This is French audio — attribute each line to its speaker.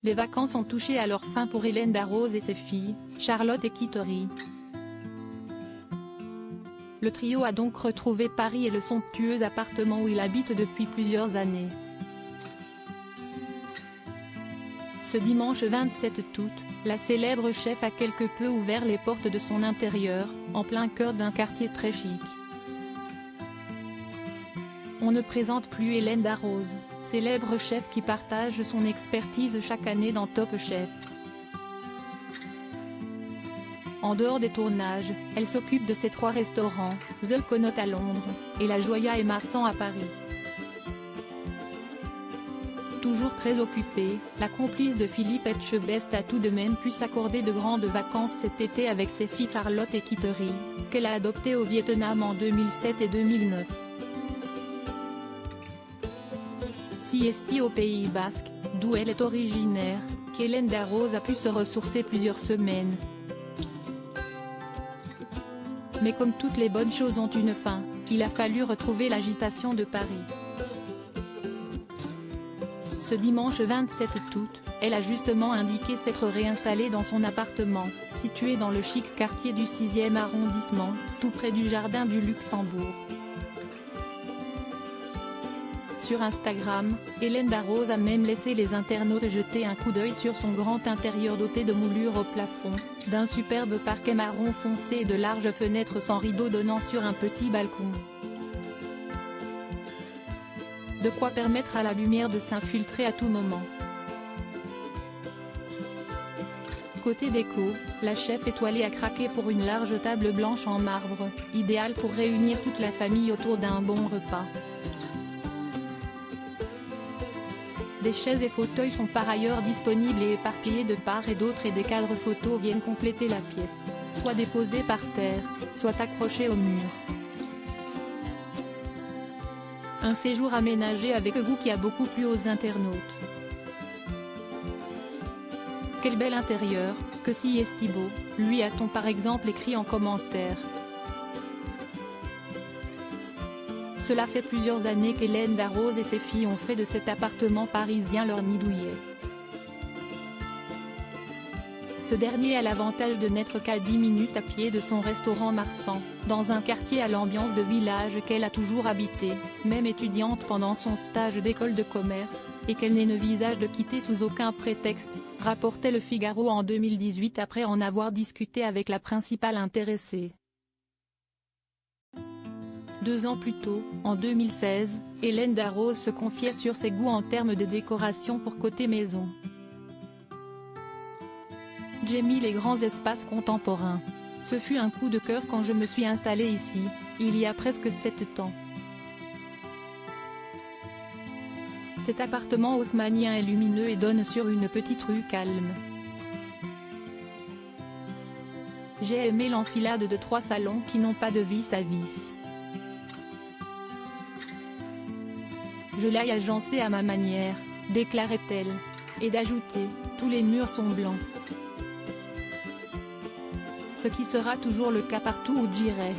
Speaker 1: Les vacances ont touché à leur fin pour Hélène Darroze et ses filles, Charlotte et Kittery. Le trio a donc retrouvé Paris et le somptueux appartement où il habite depuis plusieurs années. Ce dimanche 27 août, la célèbre chef a quelque peu ouvert les portes de son intérieur, en plein cœur d'un quartier très chic. On ne présente plus Hélène Darroze, célèbre chef qui partage son expertise chaque année dans Top Chef. En dehors des tournages, elle s'occupe de ses 3 restaurants, The Connaught à Londres, et la Joya et Marsan à Paris. Toujours très occupée, la complice de Philippe Etchebest a tout de même pu s'accorder de grandes vacances cet été avec ses filles Charlotte et Kittery, qu'elle a adoptées au Vietnam en 2007 et 2009. Siesti au Pays Basque, d'où elle est originaire, qu'Hélène Darroze a pu se ressourcer plusieurs semaines. Mais comme toutes les bonnes choses ont une fin, il a fallu retrouver l'agitation de Paris. Ce dimanche 27 août, elle a justement indiqué s'être réinstallée dans son appartement, situé dans le chic quartier du 6e arrondissement, tout près du Jardin du Luxembourg. Sur Instagram, Hélène Darroze a même laissé les internautes jeter un coup d'œil sur son grand intérieur doté de moulures au plafond, d'un superbe parquet marron foncé et de larges fenêtres sans rideaux donnant sur un petit balcon. De quoi permettre à la lumière de s'infiltrer à tout moment. Côté déco, la chef étoilée a craqué pour une large table blanche en marbre, idéale pour réunir toute la famille autour d'un bon repas. Des chaises et fauteuils sont par ailleurs disponibles et éparpillés de part et d'autre et des cadres photos viennent compléter la pièce, soit déposés par terre, soit accrochés au mur. Un séjour aménagé avec goût qui a beaucoup plu aux internautes. Quel bel intérieur, que si est-il beau, lui a-t-on par exemple écrit en commentaire. Cela fait plusieurs années qu'Hélène Darroze et ses filles ont fait de cet appartement parisien leur nid douillet. Ce dernier a l'avantage de n'être qu'à 10 minutes à pied de son restaurant Marsan, dans un quartier à l'ambiance de village qu'elle a toujours habité, même étudiante pendant son stage d'école de commerce, et qu'elle n'envisage de quitter sous aucun prétexte, rapportait Le Figaro en 2018 après en avoir discuté avec la principale intéressée. 2 ans plus tôt, en 2016, Hélène Darroze se confiait sur ses goûts en termes de décoration pour côté maison. J'aime les grands espaces contemporains. Ce fut un coup de cœur quand je me suis installée ici, il y a presque 7 ans. Cet appartement haussmannien est lumineux et donne sur une petite rue calme. J'ai aimé l'enfilade de 3 salons qui n'ont pas de vis à vis. Je l'ai agencé à ma manière, déclarait-elle, et d'ajouter, tous les murs sont blancs. Ce qui sera toujours le cas partout où j'irai.